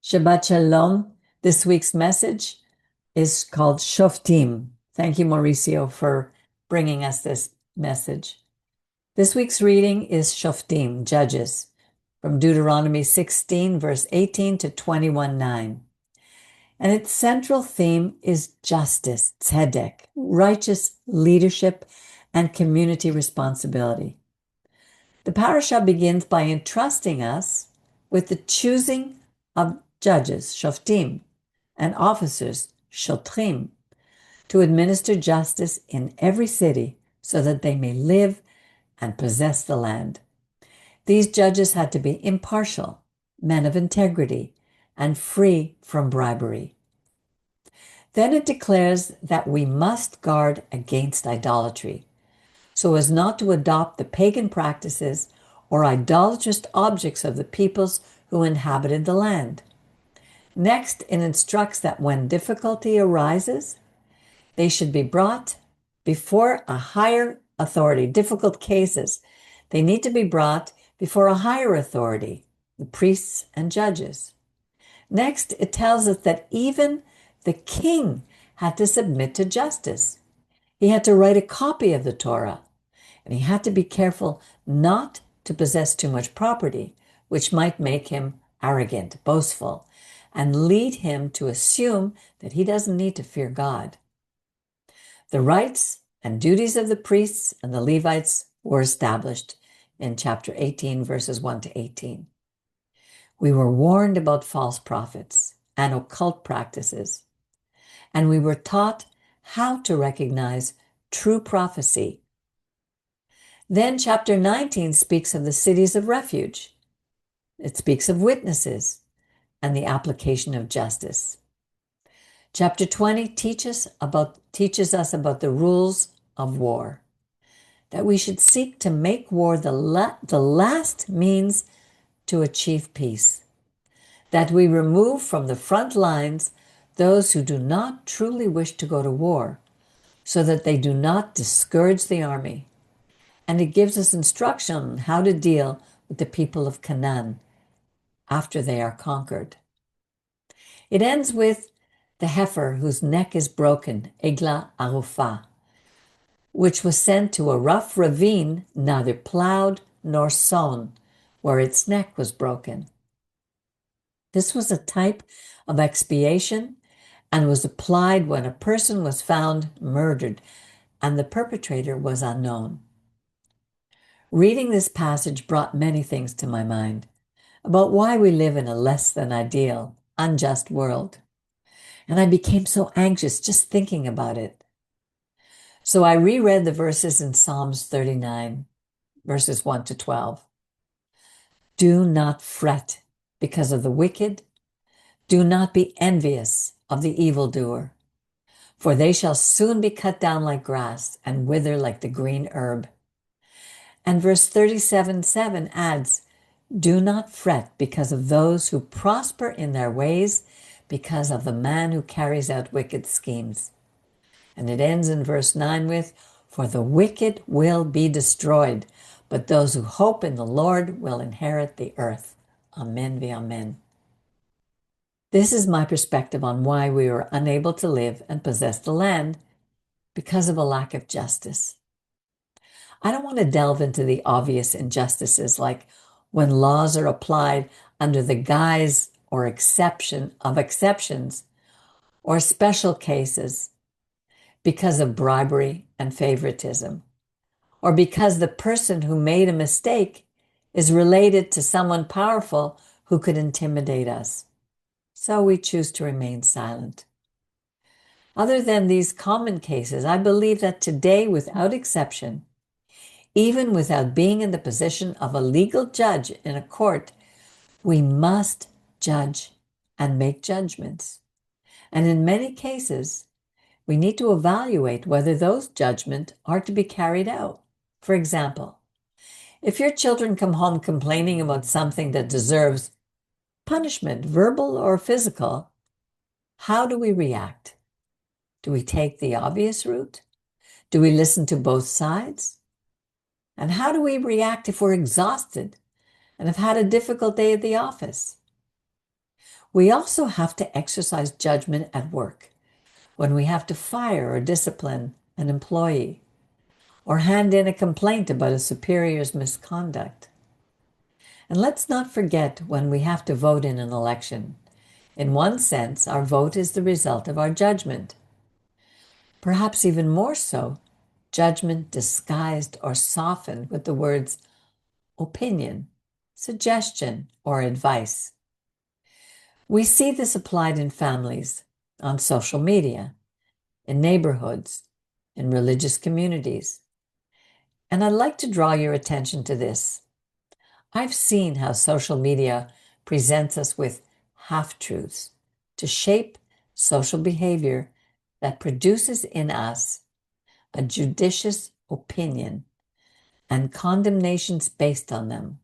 Shabbat Shalom. This week's message is called Shoftim. Thank you, Mauricio, for bringing us this message. This week's reading is Shoftim, Judges, from Deuteronomy 16, verse 18 to 21:9. And its central theme is justice, tzedek, righteous leadership, and community responsibility. The parasha begins by entrusting us with the choosing of judges, shoftim, and officers, shotrim, to administer justice in every city so that they may live and possess the land. These judges had to be impartial, men of integrity, and free from bribery. Then it declares that we must guard against idolatry, so as not to adopt the pagan practices or idolatrous objects of the peoples who inhabited the land. Next, it instructs that when difficulty arises, they should be brought before a higher authority. Difficult cases, they need to be brought before a higher authority, the priests and judges. Next, it tells us that even the king had to submit to justice. He had to write a copy of the Torah, and he had to be careful not to possess too much property, which might make him arrogant, boastful, and lead him to assume that he doesn't need to fear God. The rights and duties of the priests and the Levites were established in chapter 18, verses 1 to 18. We were warned about false prophets and occult practices, and we were taught how to recognize true prophecy. Then chapter 19 speaks of the cities of refuge. It speaks of witnesses and the application of justice. Chapter 20 teaches us about the rules of war, that we should seek to make war the last means to achieve peace, that we remove from the front lines those who do not truly wish to go to war, so that they do not discourage the army. And it gives us instruction on how to deal with the people of Canaan after they are conquered. It ends with the heifer whose neck is broken, Egla Arufah, which was sent to a rough ravine, neither plowed nor sown, where its neck was broken. This was a type of expiation and was applied when a person was found murdered and the perpetrator was unknown. Reading this passage brought many things to my mind about why we live in a less than ideal, unjust world. And I became so anxious just thinking about it. So I reread the verses in Psalms 39, verses 1 to 12. Do not fret because of the wicked. Do not be envious of the evildoer, for they shall soon be cut down like grass and wither like the green herb. And verse 37:7 adds, do not fret because of those who prosper in their ways, because of the man who carries out wicked schemes. And it ends in verse 9 with, for the wicked will be destroyed, but those who hope in the Lord will inherit the earth. Amen v'amen. This is my perspective on why we were unable to live and possess the land, because of a lack of justice. I don't want to delve into the obvious injustices like when laws are applied under the guise or exceptions or special cases because of bribery and favoritism, or because the person who made a mistake is related to someone powerful who could intimidate us. So we choose to remain silent. Other than these common cases, I believe that today, without exception, even without being in the position of a legal judge in a court, we must judge and make judgments. And in many cases, we need to evaluate whether those judgments are to be carried out. For example, if your children come home complaining about something that deserves punishment, verbal or physical, how do we react? Do we take the obvious route? Do we listen to both sides? And how do we react if we're exhausted and have had a difficult day at the office? We also have to exercise judgment at work when we have to fire or discipline an employee or hand in a complaint about a superior's misconduct. And let's not forget when we have to vote in an election. In one sense, our vote is the result of our judgment. Perhaps even more so, judgment disguised or softened with the words opinion, suggestion, or advice. We see this applied in families, on social media, in neighborhoods, in religious communities. And I'd like to draw your attention to this. I've seen how social media presents us with half-truths to shape social behavior that produces in us a judicious opinion and condemnations based on them.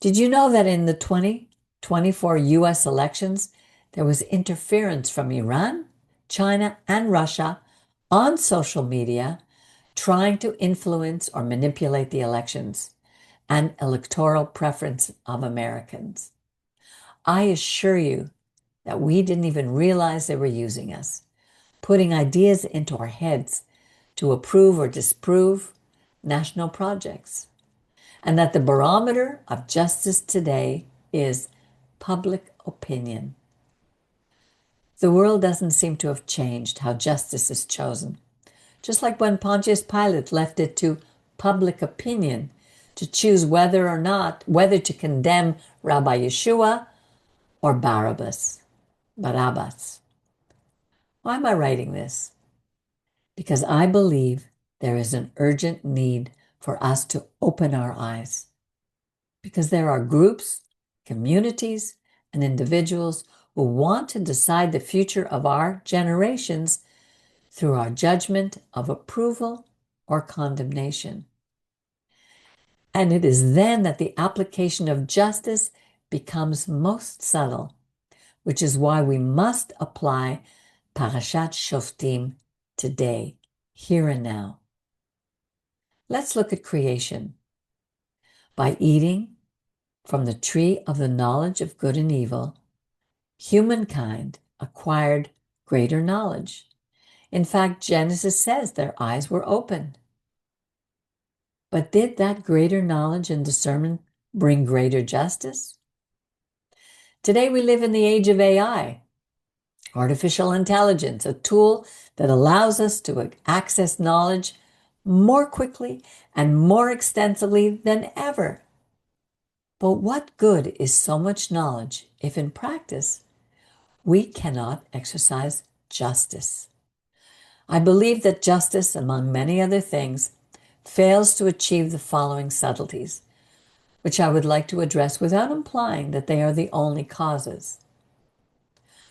Did you know that in the 2024 US elections, there was interference from Iran, China, and Russia on social media trying to influence or manipulate the elections and electoral preference of Americans? I assure you that we didn't even realize they were using us, putting ideas into our heads to approve or disprove national projects, and that the barometer of justice today is public opinion. The world doesn't seem to have changed how justice is chosen, just like when Pontius Pilate left it to public opinion to choose whether to condemn Rabbi Yeshua or Barabbas. Why am I writing this? Because I believe there is an urgent need for us to open our eyes. Because there are groups, communities, and individuals who want to decide the future of our generations through our judgment of approval or condemnation. And it is then that the application of justice becomes most subtle, which is why we must apply Parashat Shoftim today, here and now. Let's look at creation. By eating from the tree of the knowledge of good and evil, humankind acquired greater knowledge. In fact, Genesis says their eyes were opened. But did that greater knowledge and discernment bring greater justice? Today we live in the age of AI, artificial intelligence, a tool that allows us to access knowledge more quickly and more extensively than ever. But what good is so much knowledge if in practice we cannot exercise justice? I believe that justice, among many other things, fails to achieve the following subtleties, which I would like to address without implying that they are the only causes.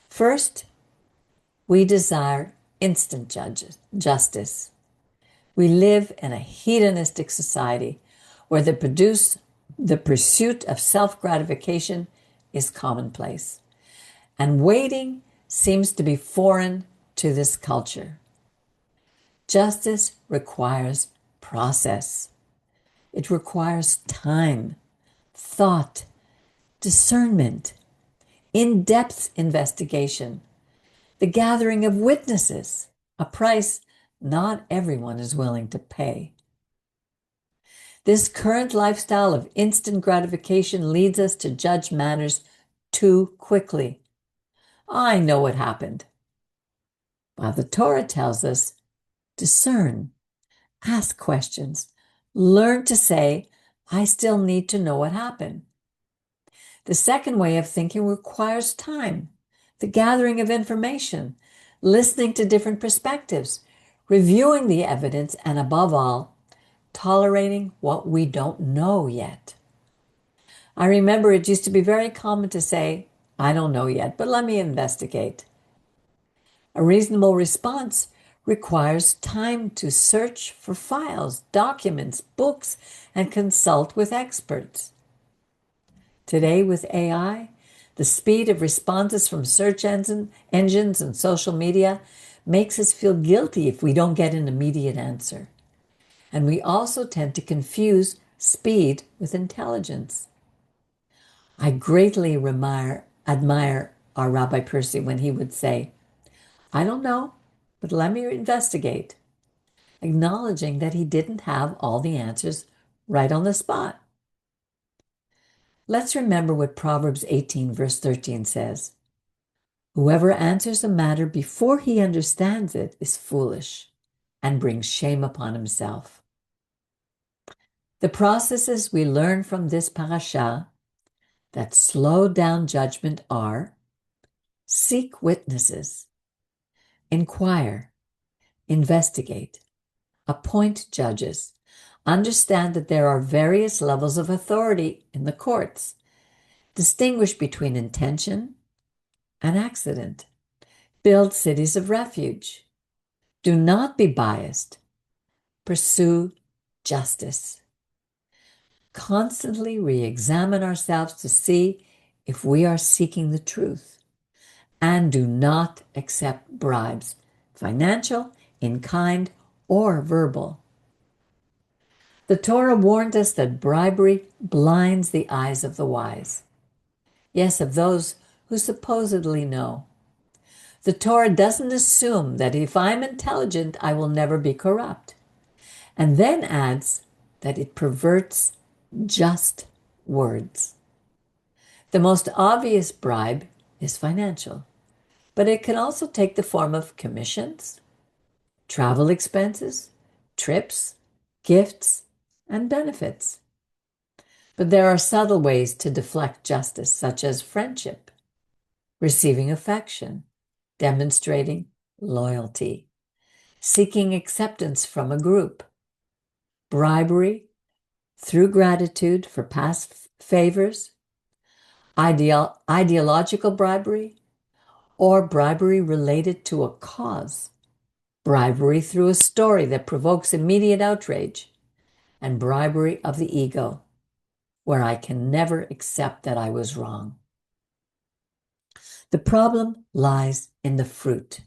First, we desire instant justice. We live in a hedonistic society where the pursuit of self-gratification is commonplace, and waiting seems to be foreign to this culture. Justice requires process. It requires time, thought, discernment, in-depth investigation, the gathering of witnesses, a price not everyone is willing to pay. This current lifestyle of instant gratification leads us to judge matters too quickly. I know what happened. While the Torah tells us, discern, ask questions, learn to say, I still need to know what happened. The second way of thinking requires time, the gathering of information, listening to different perspectives, reviewing the evidence, and above all, tolerating what we don't know yet. I remember it used to be very common to say, I don't know yet, but let me investigate. A reasonable response requires time to search for files, documents, books, and consult with experts. Today, with AI, the speed of responses from search engines and social media makes us feel guilty if we don't get an immediate answer. And we also tend to confuse speed with intelligence. I greatly admire our Rabbi Percy when he would say, "I don't know, but let me investigate," acknowledging that he didn't have all the answers right on the spot. Let's remember what Proverbs 18, verse 13 says. "Whoever answers a matter before he understands it is foolish and brings shame upon himself." The processes we learn from this parasha that slow down judgment are: seek witnesses, inquire, investigate, appoint judges, understand that there are various levels of authority in the courts, distinguish between intention and accident, build cities of refuge, do not be biased, pursue justice. Constantly re-examine ourselves to see if we are seeking the truth, and do not accept bribes, financial, in kind, or verbal. The Torah warned us that bribery blinds the eyes of the wise. Yes, of those who supposedly know. The Torah doesn't assume that if I'm intelligent, I will never be corrupt, and then adds that it perverts just words. The most obvious bribe is financial, but it can also take the form of commissions, travel expenses, trips, gifts, and benefits. But there are subtle ways to deflect justice, such as friendship, receiving affection, demonstrating loyalty, seeking acceptance from a group, bribery through gratitude for past favors, ideological bribery, or bribery related to a cause, bribery through a story that provokes immediate outrage, and bribery of the ego, where I can never accept that I was wrong. The problem lies in the fruit,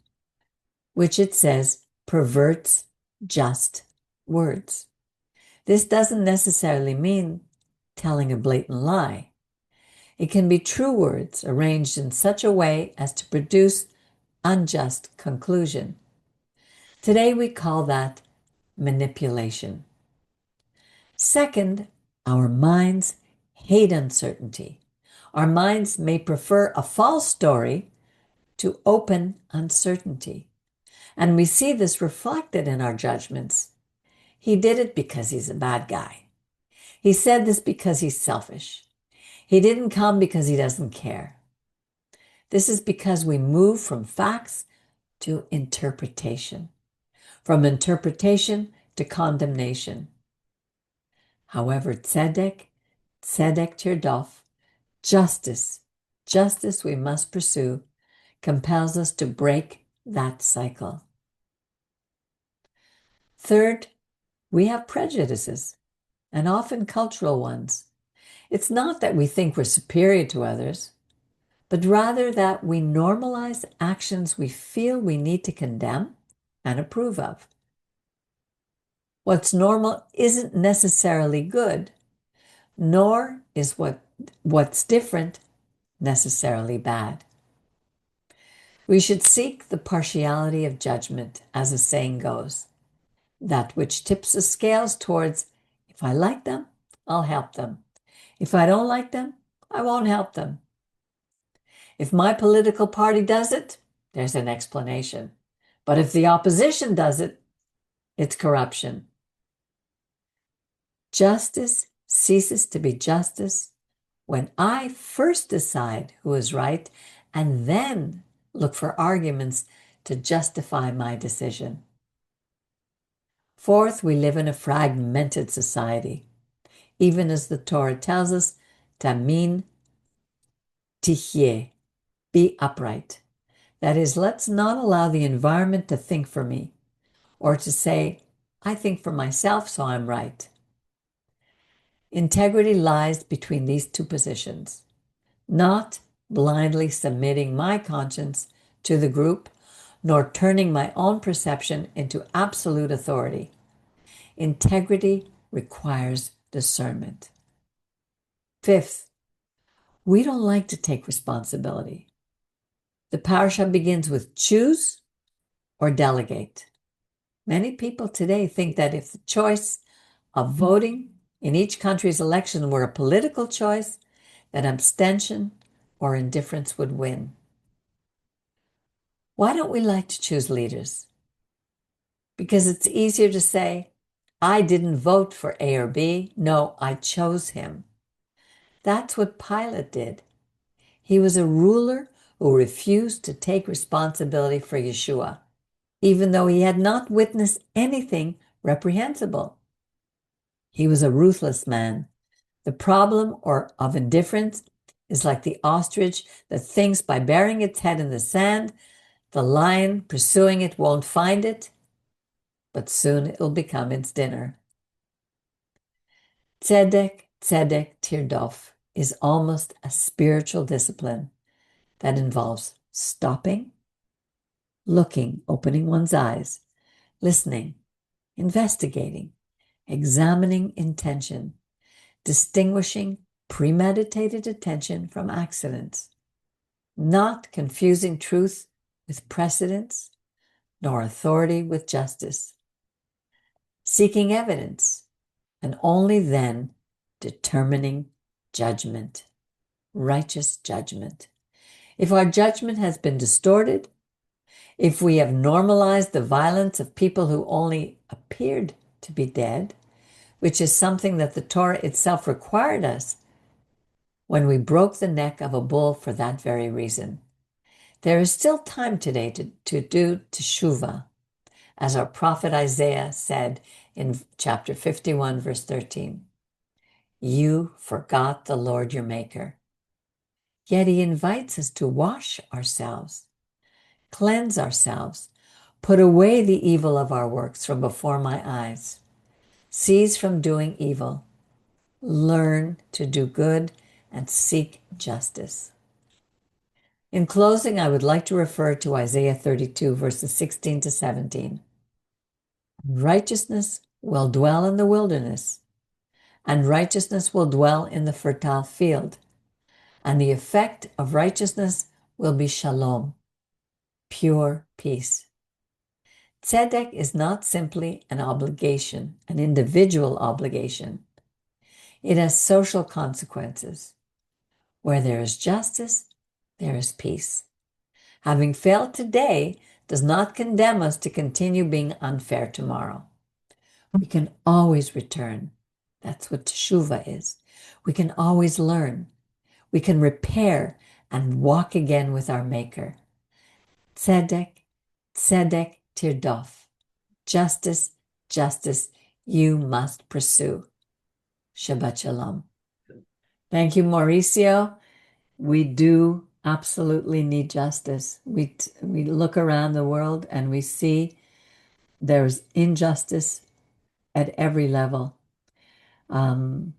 which it says perverts just words. This doesn't necessarily mean telling a blatant lie. It can be true words arranged in such a way as to produce unjust conclusion. Today we call that manipulation. Second, our minds hate uncertainty. Our minds may prefer a false story to open uncertainty. And we see this reflected in our judgments. He did it because he's a bad guy. He said this because he's selfish. He didn't come because he doesn't care. This is because we move from facts to interpretation, from interpretation to condemnation. However, tzedek tirdof, justice we must pursue, compels us to break that cycle. Third, we have prejudices, and often cultural ones. It's not that we think we're superior to others, but rather that we normalize actions we feel we need to condemn and approve of. What's normal isn't necessarily good, nor is what's different necessarily bad. We should seek the partiality of judgment, as the saying goes, that which tips the scales towards, if I like them, I'll help them. If I don't like them, I won't help them. If my political party does it, there's an explanation. But if the opposition does it, it's corruption. Justice ceases to be justice when I first decide who is right and then look for arguments to justify my decision. Fourth, we live in a fragmented society. Even as the Torah tells us, tamin tihyeh, be upright. That is, let's not allow the environment to think for me, or to say, I think for myself, so I'm right. Integrity lies between these two positions, not blindly submitting my conscience to the group, nor turning my own perception into absolute authority. Integrity requires discernment. Fifth, We don't like to take responsibility. The parasha begins with choose or delegate. Many people today think that if the choice of voting in each country's election were a political choice, that abstention or indifference would win. Why don't we like to choose leaders? Because it's easier to say, I didn't vote for A or B. No, I chose him. That's what Pilate did. He was a ruler who refused to take responsibility for Yeshua, even though he had not witnessed anything reprehensible. He was a ruthless man. The problem of indifference is like the ostrich that thinks by burying its head in the sand, the lion pursuing it won't find it, but soon it'll become its dinner. Tzedek, tzedek, tirdof is almost a spiritual discipline that involves stopping, looking, opening one's eyes, listening, investigating, examining intention, distinguishing premeditated attention from accidents, not confusing truth with precedence, nor authority with justice, seeking evidence, and only then determining judgment, righteous judgment. If our judgment has been distorted, if we have normalized the violence of people who only appeared to be dead, which is something that the Torah itself required us when we broke the neck of a bull for that very reason. There is still time today to do teshuvah, as our prophet Isaiah said in chapter 51, verse 13. You forgot the Lord your Maker. Yet he invites us to wash ourselves, cleanse ourselves, put away the evil of our works from before my eyes, cease from doing evil, learn to do good, and seek justice. In closing, I would like to refer to Isaiah 32, verses 16 to 17. Righteousness will dwell in the wilderness, and righteousness will dwell in the fertile field, and the effect of righteousness will be shalom, pure peace. Tzedek is not simply an obligation, an individual obligation. It has social consequences. Where there is justice, there is peace. Having failed today does not condemn us to continue being unfair tomorrow. We can always return. That's what teshuvah is. We can always learn. We can repair and walk again with our Maker. Tzedek, tzedek tirdof. Justice, justice, you must pursue. Shabbat shalom. Thank you, Mauricio. We do absolutely need justice. We look around the world and we see there's injustice at every level. There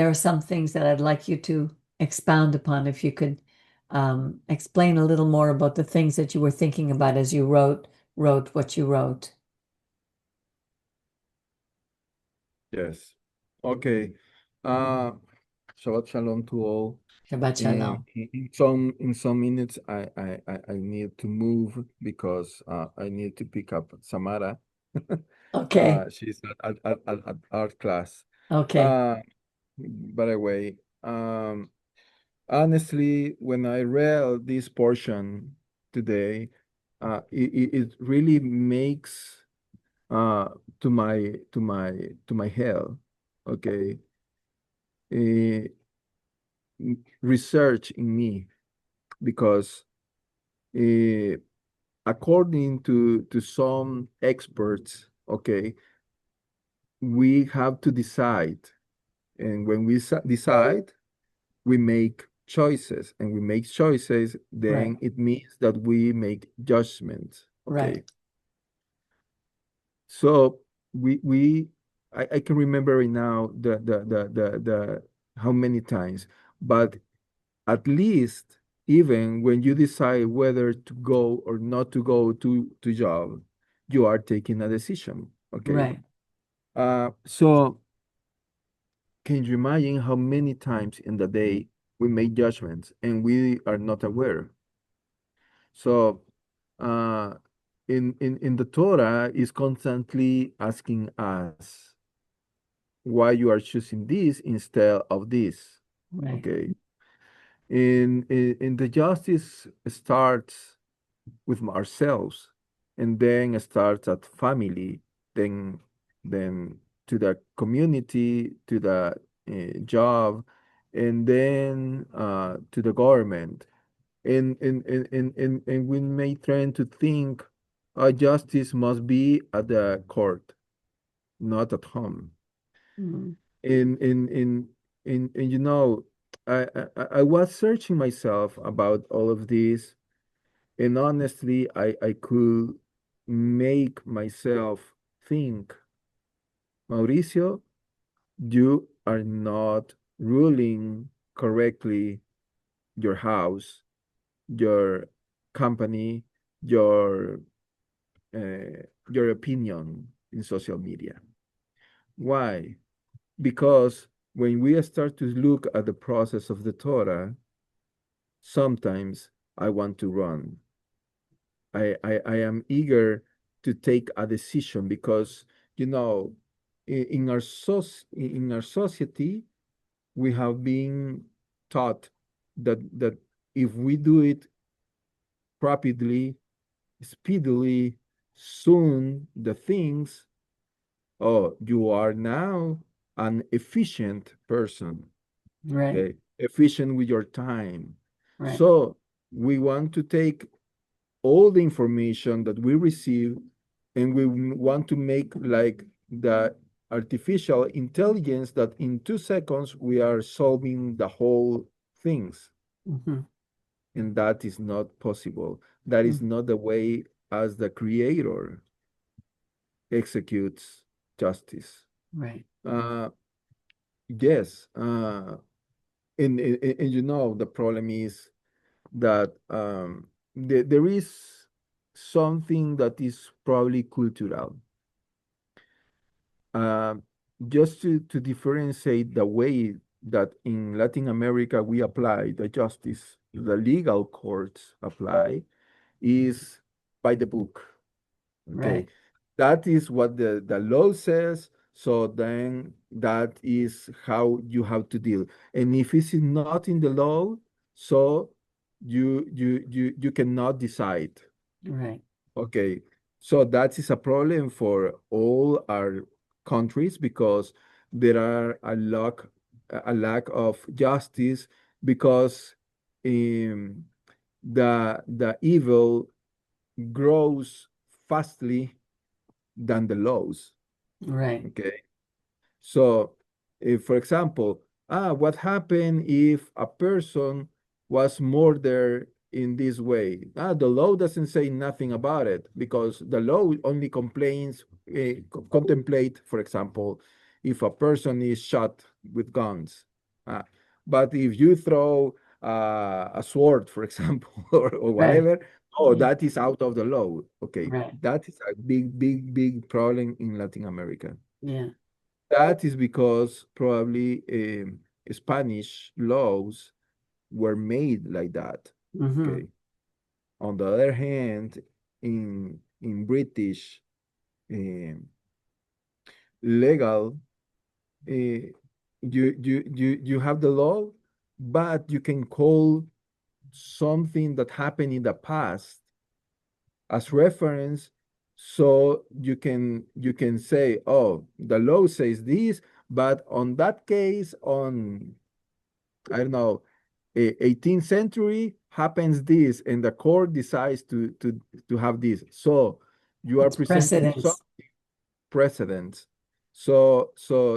are some things that I'd like you to expound upon. If you could explain a little more about the things that you were thinking about as you wrote what you wrote. Yes. Okay. Uh, Shabbat shalom to all. Shabbat shalom. In some minutes, I need to move because I need to pick up Samara. Okay. She's at art class. Okay. Uh, by the way, honestly, when I read this portion today, it really makes uh to my hell. Okay. uh, Research in me because uh, according to some experts, okay, we have to decide, and when we decide, we make choices, and we make choices, Right. then it means that we make judgments. Okay. Right. So I can remember right now the how many times, but at least even when you decide whether to go or not to go to job, you are taking a decision. Okay. Right. So can you imagine how many times in the day we make judgments and we are not aware? So, uh, in the Torah is constantly asking us why you are choosing this instead of this. Right. Okay. In the justice starts with ourselves, and then starts at family, then to the community, to the job, and then to the government. And we may tend to think justice must be at the court, not at home. Mm. In you know, I was searching myself about all of this, and honestly, I could make myself think, Mauricio, you are not ruling correctly your house, your company, your your opinion in social media. Why? Because when we start to look at the process of the Torah, sometimes I want to run. I am eager to take a decision because, you know, in our society, we have been taught that if we do it rapidly, speedily, soon, the things, oh, you are now an efficient person, Right. okay? Efficient with your time. Right. So we want to take all the information that we receive and we want to make like the artificial intelligence that in 2 seconds we are solving the whole things. Mm-hmm. And that is not possible. That is Mm. not the way as the creator executes justice. Right. Uh, yes, and you know the problem is that there is something that is probably cultural. Uh, just to differentiate the way that in Latin America we apply the justice, the legal courts apply, is by the book. Okay, Right. that is what the law says. So then that is how you have to deal. And if it's not in the law, so you cannot decide. Right. Okay, so that is a problem for all our countries because there are a lack of justice because um, the evil grows fastly than the laws. Right. Okay. So, if, for example, what happened if a person was murdered in this way? The law doesn't say nothing about it because the law only complains, contemplate, for example, if a person is shot with guns. Uh, but if you throw a sword, for example, or Right. whatever, oh, Yeah. that is out of the law. Okay, Right. that is a big problem in Latin America. Yeah. That is because probably Spanish laws were made like that. Mm-hmm. Okay. On the other hand, in British um, legal, you have the law, but you can call something that happened in the past as reference, so you can say, oh, the law says this, but on that case, on I don't know, 18th century happens this, and the court decides to have this. So you are It's presenting some precedence. precedents. So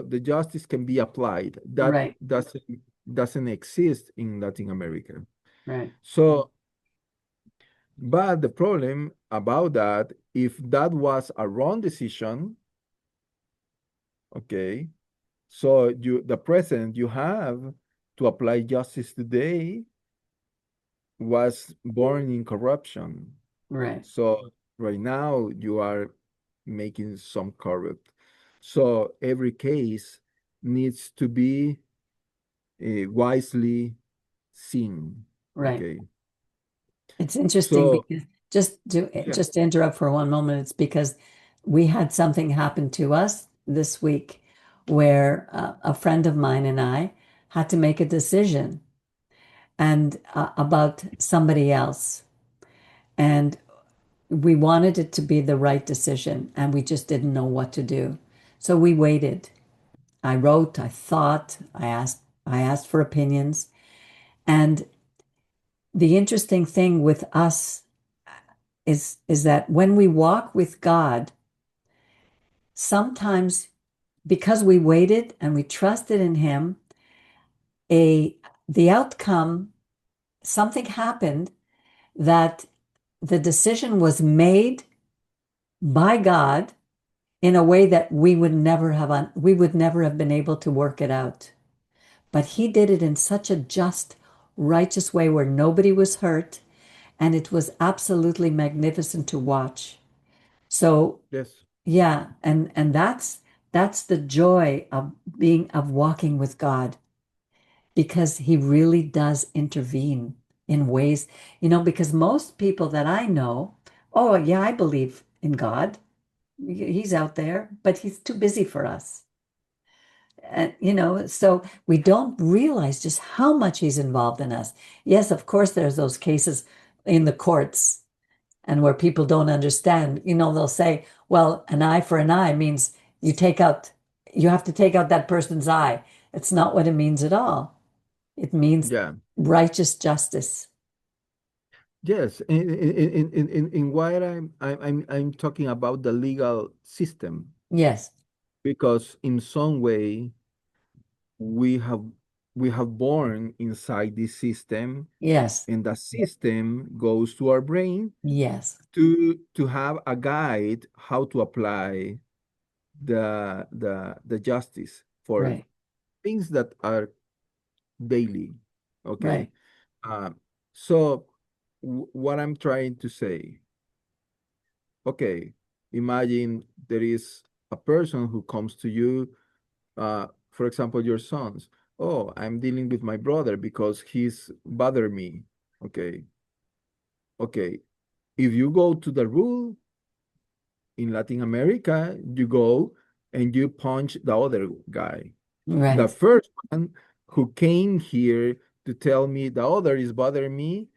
the justice can be applied. That Right. doesn't exist in Latin America. Right. So, but the problem about that, if that was a wrong decision, okay, so the precedent you have to apply justice today was born in corruption. Right. So right now you are making some corrupt. So every case needs to be wisely seen. Right. Okay. It's interesting So, because yeah. just to interrupt for one moment, it's because we had something happen to us this week where a friend of mine and I had to make a decision and about somebody else, and we wanted it to be the right decision, and we just didn't know what to do. So we waited. I wrote, I thought, I asked for opinions, and the interesting thing with us is that when we walk with God, sometimes because we waited and we trusted in Him, a the outcome, something happened that the decision was made by God in a way that we would never have been able to work it out. But He did it in such a just, righteous way where nobody was hurt, and it was absolutely magnificent to watch. So Yes. yeah, and that's the joy of walking with God because He really does intervene in ways, because most people that I know, oh yeah, I believe in God. He's out there, but He's too busy for us. And so we don't realize just how much He's involved in us. Yes, of course, there's those cases in the courts and where people don't understand, they'll say, well, an eye for an eye means you have to take out that person's eye. It's not what it means at all. It means Yeah. righteous justice. Yes. In what I'm talking about the legal system, Yes, because in some way we have we have born inside this system, yes, and the system goes to our brain yes, to have a guide how to apply the justice for right, things that are daily. Okay. right, uh, so what I'm trying to say, okay, imagine there is a person who comes to you, for example, your sons. Oh, I'm dealing with my brother because he's bothering me. Okay. Okay. If you go to the rule in Latin America, you go and you punch the other guy. The right, first one who came here to tell me the other is bothering me,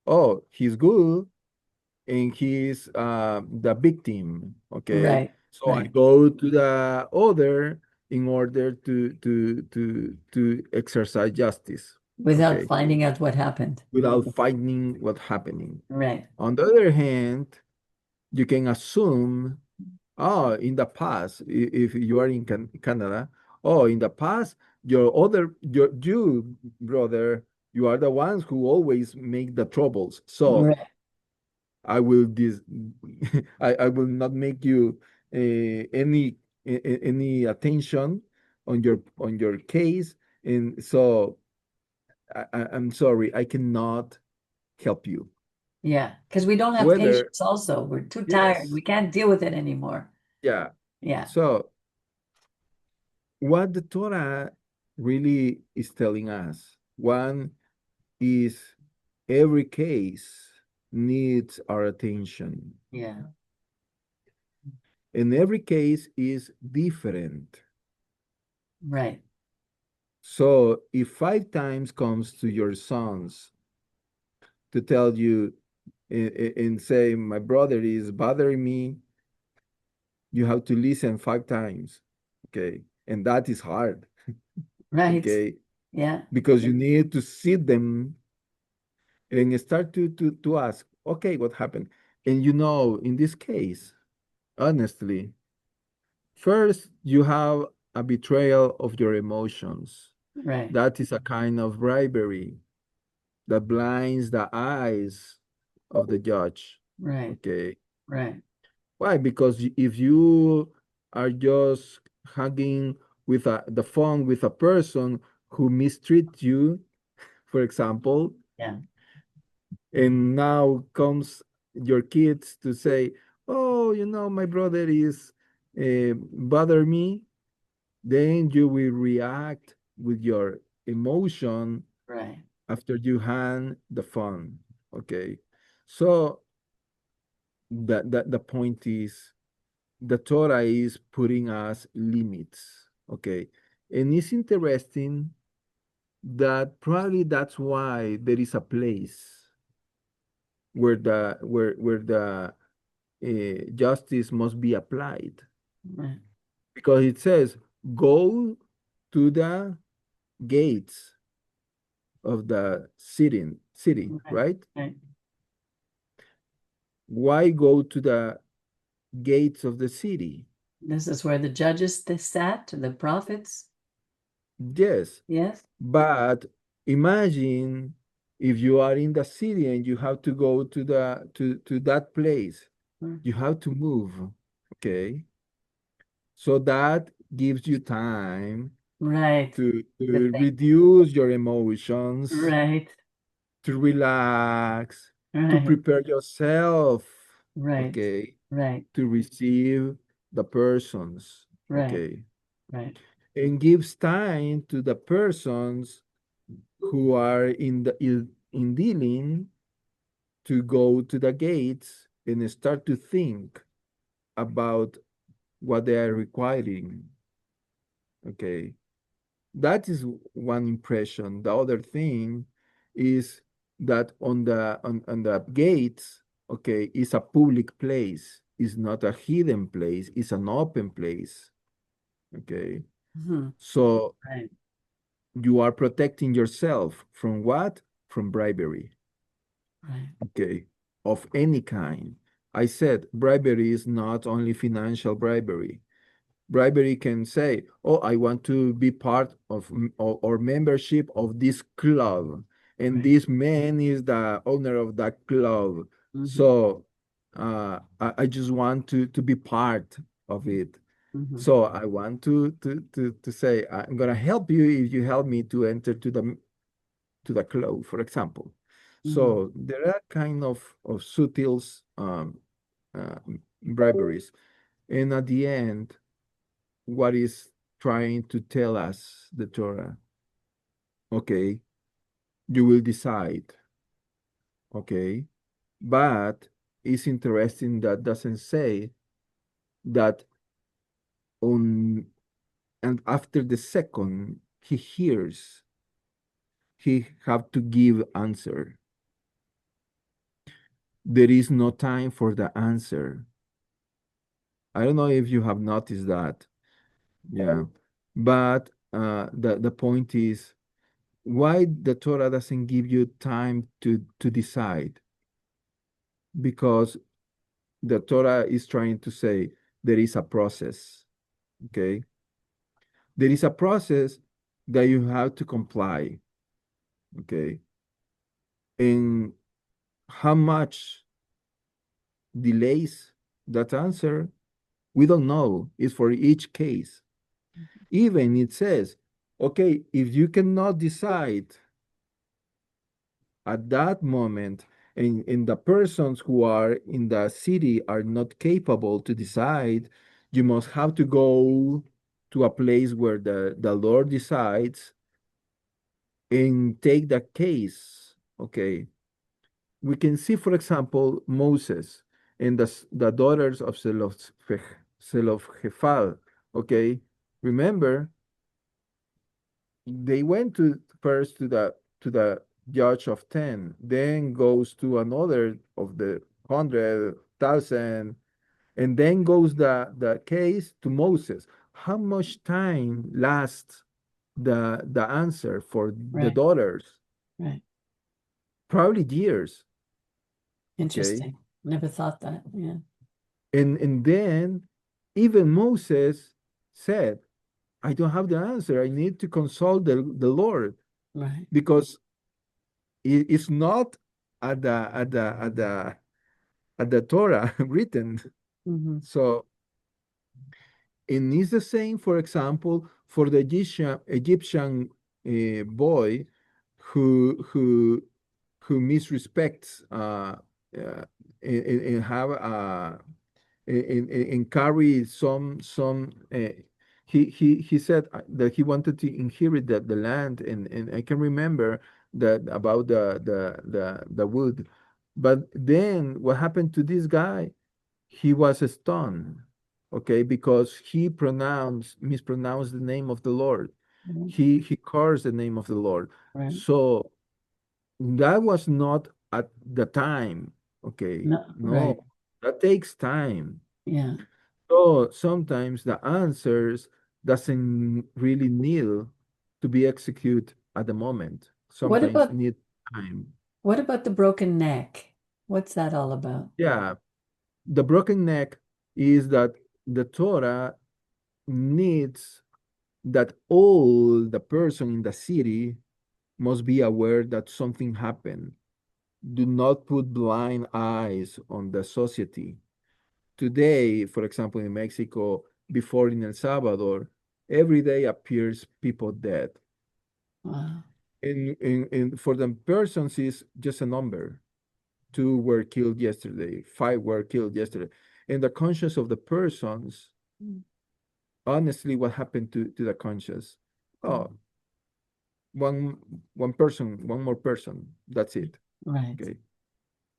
oh, he's good and he's the victim. Okay. right, So I right. go to the other in order to exercise justice. Without Okay. finding out what happened. Without finding what's happening. Right, On the other hand, you can assume, oh, in the past, if you are in Canada, oh, in the past, you brother, you are the ones who always make the troubles. So right. I will this, I will not make you any attention on your case, and so I'm sorry, I cannot help you. Yeah, because we don't have Whether patience also. We're too tired. yes, We can't deal with it anymore. yeah. Yeah, So what the Torah really is telling us, one is every case needs our attention, yeah, and every case is different. right, So if 5 times comes to your sons to tell you and say, my brother is bothering me, you have to listen 5 times. Okay. And that is hard. right. Okay. Yeah, Because you need to see them and start to ask, okay, what happened? And in this case, honestly, first you have a betrayal of your emotions. right, That is a kind of bribery that blinds the eyes of the judge. right, Okay. right. Why? Because if you are just hanging with the phone with a person who mistreats you, for example, Yeah, and now comes your kids to say, oh, my brother is bother me, then you will react with your emotion Right. after you hand the phone. Okay. So the point is the Torah is putting us limits. Okay. And it's interesting that probably that's why there is a place where the justice must be applied, Right. because it says go to the gates of the city, Right. right? Right. Why go to the gates of the city? This is where the judges they sat, the prophets. Yes, Yes. but imagine if you are in the city and you have to go to that place, Mm. you have to move. Okay, so that gives you time Right. The to thing. reduce your emotions, Right. to relax, to Right. prepare yourself, Right. okay, Right. to receive the persons, Right. okay, Right. and gives time to the persons who are in dealing to go to the gates and start to think about what they are requiring, okay. That is one impression. The other thing is that on the gates, okay, is a public place. It's not a hidden place. It's an open place. Okay. Mhm. So Right. you are protecting yourself from what? From bribery. Right. Okay. Of any kind. I said bribery is not only financial bribery. Bribery can say, "Oh, I want to be part of or membership of this club, and Right. this man is the owner of that club. Hmm. So I just want to be part of it. Hmm. So I want to say I'm gonna help you if you help me to enter to the club, for example." Hmm. So there are kind of subtle uh, briberies, and at the end what is trying to tell us the Torah. Okay, you will decide. Okay, but it's interesting that doesn't say that on and after the second he hears, he have to give answer. There is no time for the answer. I don't know if you have noticed that. Yeah, but the point is why the Torah doesn't give you time to decide, because the Torah is trying to say there is a process. Okay, there is a process that you have to comply. Okay, and how much delays that answer, we don't know. It's for each case. Even it says, okay, if you cannot decide at that moment, and the persons who are in the city are not capable to decide, you must have to go to a place where the Lord decides and take the case. Okay. We can see, for example, Moses and the daughters of Zelophehad. Okay. Remember, they went to first to the judge of 10, then goes to another of the 100,000, and then goes the case to Moses. How much time lasts the answer for the Right. daughters? Right. Probably years. Okay. Interesting. Never thought that. Yeah. And then even Moses said, I don't have the answer. I need to consult the Lord, Right. because it's not at the Torah written. Hmm. So, and it's the same, for example, for the Egyptian boy who misrespects and have and carry some he said that he wanted to inherit the land, and I can remember that about the wood. But then what happened to this guy? He was stunned, okay, because he mispronounced the name of the Lord. Mhm. He cursed the name of the Lord. Right. So that was not at the time, okay? No, right. No, that takes time. Yeah. So sometimes the answers doesn't really need to be executed at the moment. What Sometimes about need time. what about the broken neck? What's that all about? Yeah, the broken neck is that the Torah needs that all the person in the city must be aware that something happened. Do not put blind eyes on the society. Today, for example, in Mexico, before in El Salvador, every day appears people dead. Wow. For the persons is just a number. Two were killed yesterday, five were killed yesterday. In the conscience of the persons, Mm. honestly, what happened to the conscience? Mm. Oh, one one person, one more person. That's it. Right. Okay.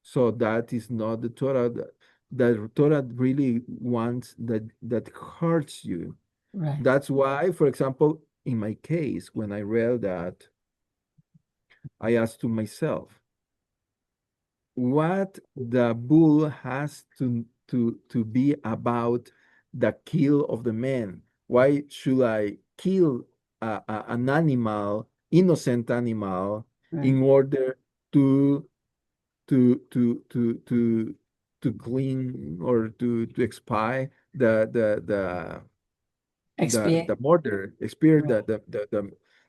So that is not the Torah. The Torah really wants that hurts you. Right. That's why, for example, in my case, when I read that, I asked to myself, what the bull has to be about the kill of the man? Why should I kill an animal, innocent animal, Right. in order to to to to to to clean or to expire the Expiate. murder, experience Right.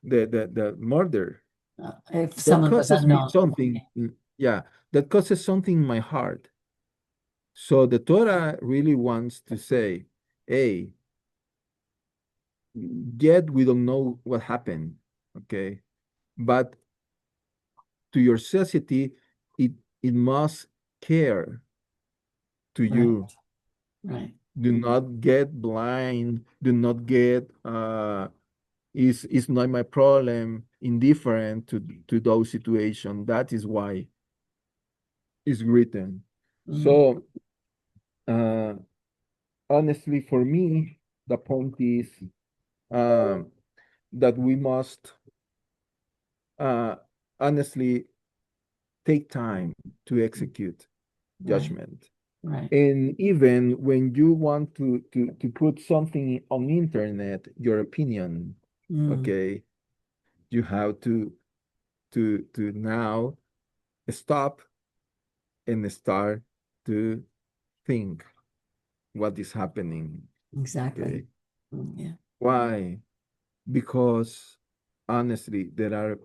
the murder. If That someone was causes me unknown. something. Yeah, that causes something in my heart. So the Torah really wants to say, hey, yet we don't know what happened, okay? But to your society, it it must care to Right. you. Right. Do not get blind. Do not get is not my problem, indifferent to those situations. That is why it's written. Mm. So uh, honestly, for me, the point is um, that we must uh, honestly take time to execute Right. judgment. Right. And even when you want to put something on internet, your opinion, Mm. okay, you have to now stop and start to think what is happening. Exactly. Okay. Mm. Yeah. Why? Because honestly, there are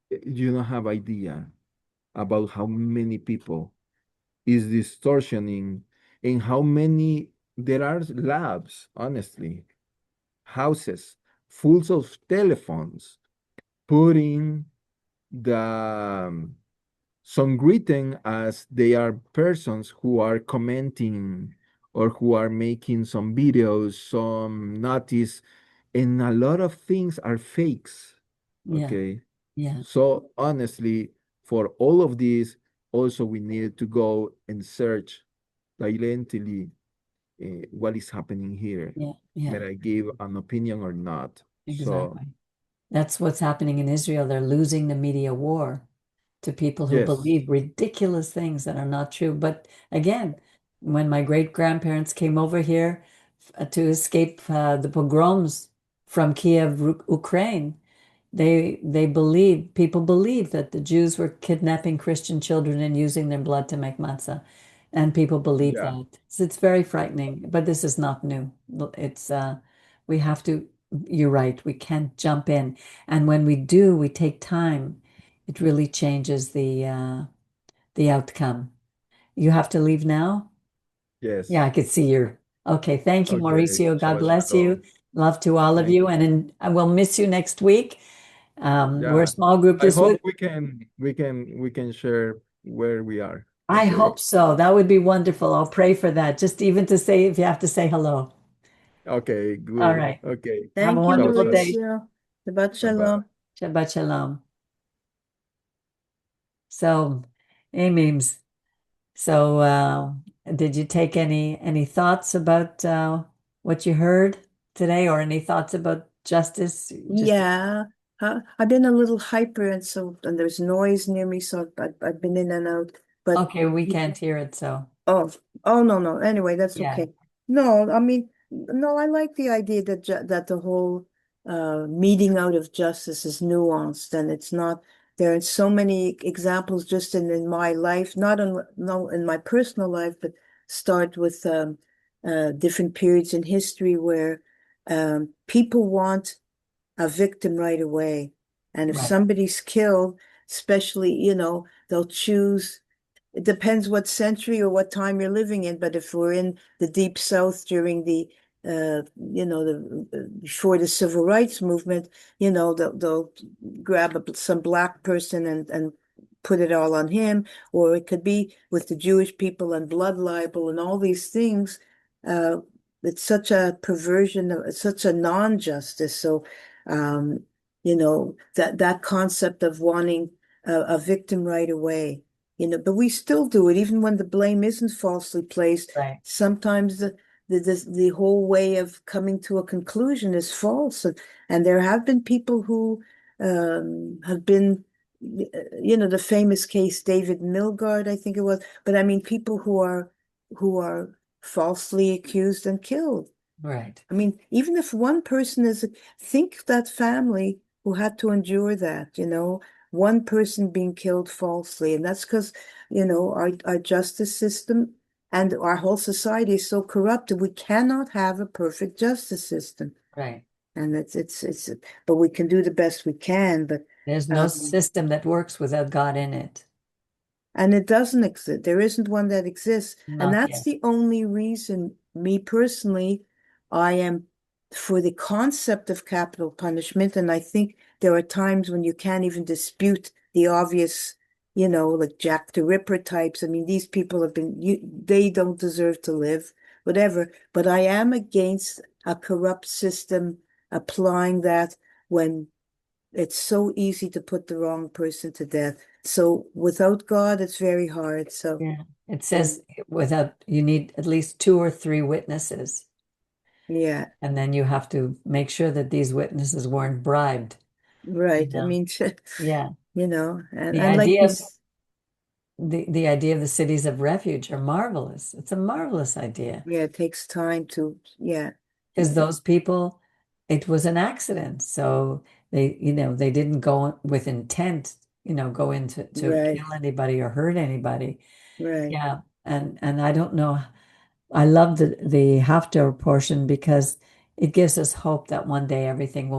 you don't have idea about how many people is distortioning and how many there are labs, honestly, houses full of telephones putting the some written as they are persons who are commenting or who are making some videos, some notice, and a lot of things are fakes. Yeah. Okay. Yeah. So honestly, for all of these, also we need to go and search silently what is happening here. Yeah. Yeah. May I give an opinion or not? So Exactly. That's what's happening in Israel. They're losing the media war to people who yes, believe ridiculous things that are not true. But again, when my great grandparents came over here to escape the pogroms from Kiev, Ukraine, they believe people believe that the Jews were kidnapping Christian children and using their blood to make matzah, and people believe yeah, that. So it's very frightening. But this is not new. It's we have to. You're right. We can't jump in, and when we do, we take time. It really changes the outcome. You have to leave now? Yeah, yes. I could see your. Okay, thank you, Okay, Mauricio. God Shabbat bless you. Shalom. Love to all of Thank you, you. and I will miss you next week. We're a Yeah. small group I this hope week. we can share where we are. I Okay. hope so. That would be wonderful. I'll pray for that. Just even to say if you have to say hello. Okay, All good. right. Okay. Have a Thank you, Ciao, wonderful ciao. day. Mauricio. Shabbat Bye-bye. shalom. Shabbat shalom. So, Amy's, so did you take any thoughts about what you heard today, or any thoughts about justice? Just Yeah, I've been a little hyper, and there's noise near me, so I've been in and out. But okay, we can't hear it, so oh, oh no, no. Anyway, that's yeah, okay. No, I mean, no, I like the idea that that the whole meeting out of justice is nuanced, and it's not. There are so many examples just in my life, not in no in my personal life, but start with different periods in history where people want a victim right away, and if right, somebody's killed, especially, they'll choose. It depends what century or what time you're living in, but if we're in the Deep South during the, before the Civil Rights Movement, they'll grab some black person and put it all on him, or it could be with the Jewish people and blood libel and all these things. Uh, it's such a perversion of it's such a non-justice. So, um, that concept of wanting a victim right away. But we still do it, even when the blame isn't falsely placed. right, Sometimes the whole way of coming to a conclusion is false. And there have been people who have been, the famous case, David Milgard, I think it was. But I mean, people who are falsely accused and killed. right, I mean, even if one person think that family who had to endure that, one person being killed falsely. And that's because, our justice system and our whole society is so corrupted. We cannot have a perfect justice system. right. And but we can do the best we can. But, There's no um, system that works without God in it. and it doesn't exist. There isn't one that exists. And Not that's yet. the only reason, me personally, I am for the concept of capital punishment. And I think there are times when you can't even dispute the obvious, like Jack the Ripper types. I mean, these people they don't deserve to live, whatever. But I am against a corrupt system applying that when it's so easy to put the wrong person to death. So without God, it's very hard. So, Yeah. It um, says without you need at least two or three witnesses, yeah, and then you have to make sure that these witnesses weren't bribed. You right. I know? mean, Yeah. and The and like idea of this, the idea of the cities of refuge are marvelous. It's a marvelous idea yeah, it takes time to, yeah, because those people, it was an accident. So they didn't go with intent, go into to right, kill anybody or hurt anybody. right. Yeah. And I don't know. I love the after portion because it gives us hope that one day everything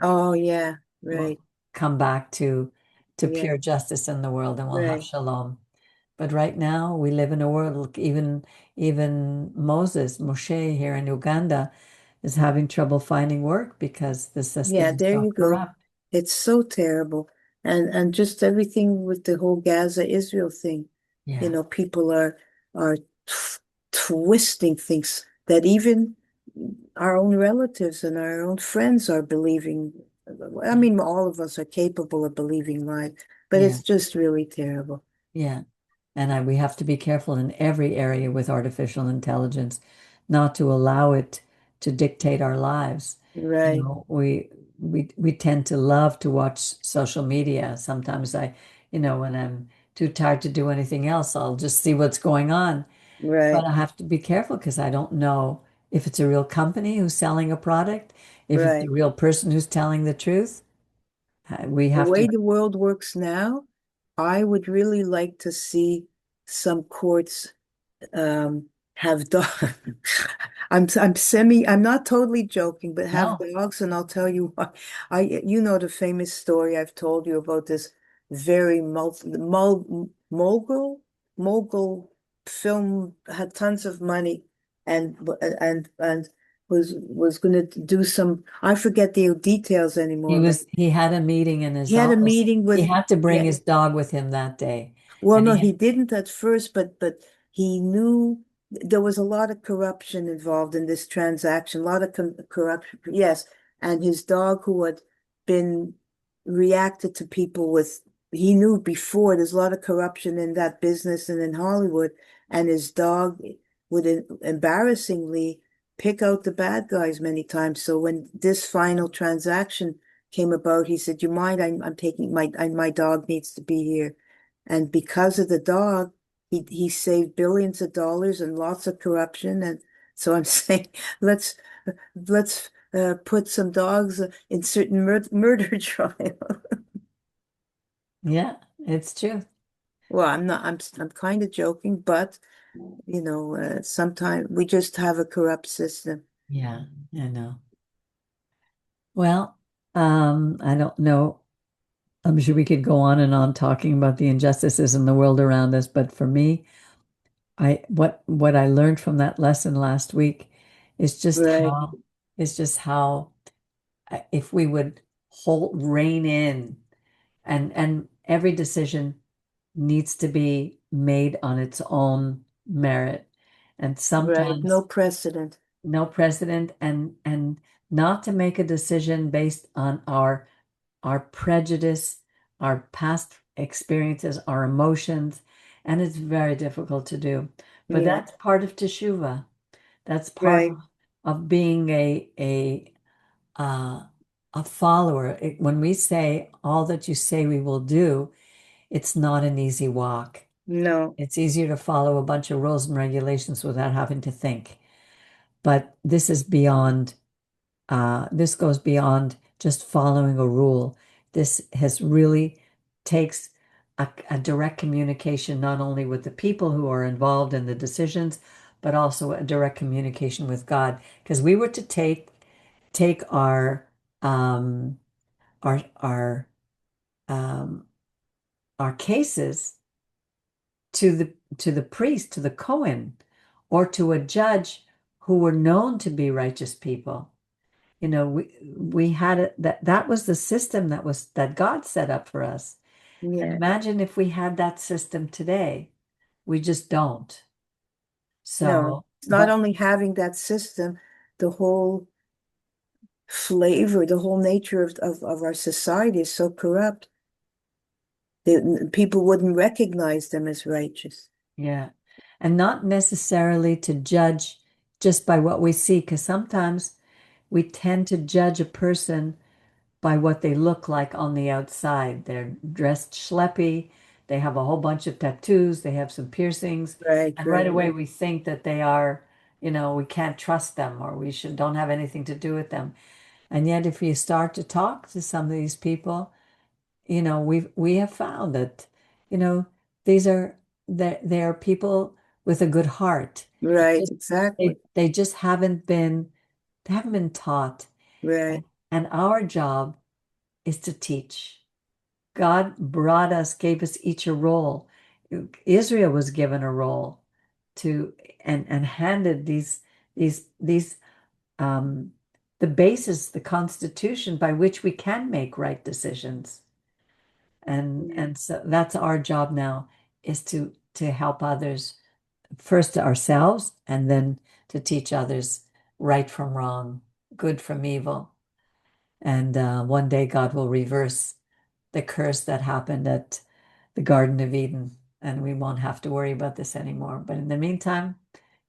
Oh, yeah, will right, come back to yeah, pure justice in the world and we'll have right. shalom. But right now we live in a world, look, even Moshe here in Uganda is having trouble finding work because the system Yeah, is there so you go. corrupt. It's so terrible. And just everything with the whole Gaza Israel thing. Yeah, People are twisting things that even our own relatives and our own friends are believing. I yeah, mean, all of us are capable of believing lies, but yeah, it's just really terrible. yeah. And we have to be careful in every area with artificial intelligence, not to allow it to dictate our lives. Right, We tend to love to watch social media. Sometimes when I'm too tired to do anything else, I'll just see what's going on. But right, I have to be careful because I don't know if it's a real company who's selling a product, if it's a right. real person who's telling the truth. We The have to, way the world works now, I would really like to see some courts have dogs. I'm not totally joking, but have no, dogs, and I'll tell you why. The famous story I've told you about this very mogul film had tons of money and was going to do some. I forget the details anymore, but he had a meeting in his he had a office. meeting He with, had to bring yeah. his dog with him that day. Well, And no, he he didn't at first, but he knew. there was a lot of corruption involved in this transaction, a lot of corruption. Yes, and his dog, who had been reacted to people with, he knew before there's a lot of corruption in that business and in Hollywood, and his dog would embarrassingly pick out the bad guys many times. So when this final transaction came about, he said, "You mind? I'm taking my dog needs to be here," and because of the dog. He saved billions of dollars and lots of corruption, and so I'm saying let's put some dogs in certain murder trial. Yeah, it's true. Well, I'm not. I'm kind of joking, but sometimes we just have a corrupt system. Yeah, I know. Well, I don't know. I'm sure we could go on and on talking about the injustices in the world around us, but for me, what I learned from that lesson last week is just Right. how if we would hold rein in and every decision needs to be made on its own merit. And Right. No sometimes precedent. no precedent and not to make a decision based on our prejudice, our past experiences, our emotions, and it's very difficult to do. But Yeah. that's part of teshuva. That's part Right. of being uh, a follower. When we say all that you say we will do, it's not an easy walk. No. It's easier to follow a bunch of rules and regulations without having to think. But this is beyond, this goes beyond just following a rule. This has really takes a direct communication not only with the people who are involved in the decisions, but also a direct communication with God. Because we were to take um, our um, our cases to the priest, to the Cohen, or to a judge who were known to be righteous people. You know, we had it that was the system that God set up for us. And Yeah. imagine if we had that system today. We just don't. No. So, It's not but only having that system, the whole flavor, the whole nature of our society is so corrupt that people wouldn't recognize them as righteous. yeah, and not necessarily to judge just by what we see, because sometimes we tend to judge a person by what they look like on the outside. They're dressed schleppy, they have a whole bunch of tattoos, they have some piercings, Right, and right right. away we think that they are, we can't trust them or we should don't have anything to do with them. And yet if you start to talk to some of these people, we have found that, you know, these are they are people with a good heart. It's Right, just exactly. they just haven't been taught. Right. And our job is to teach. God brought us, gave us each a role. Israel was given a role to and handed these um, the basis, the constitution by which we can make right decisions. And so that's our job now is to help others, first to ourselves and then to teach others right from wrong, good from evil. And one day God will reverse the curse that happened at the Garden of Eden, and we won't have to worry about this anymore. But in the meantime,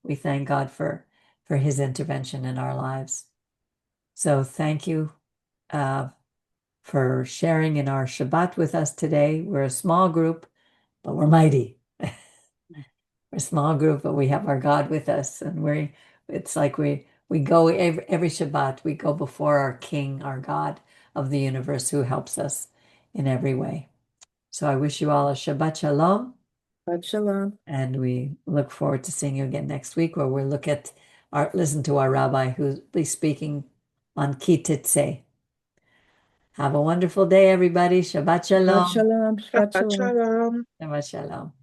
we thank God for His intervention in our lives. So thank you uh, for sharing in our Shabbat with us today. We're a small group, but we're mighty. We're a small group, but we have our God with us, and it's like we go every Shabbat, we go before our King, our God of the universe, who helps us in every way. So I wish you all a Shabbat Shalom, Shabbat shalom. and we look forward to seeing you again next week, where we'll listen to our Rabbi who'll be speaking on Ki Titzei. Have a wonderful day, everybody. Shabbat Shabbat Shalom. shalom. Shabbat Shabbat shalom. shalom. Shabbat Shalom.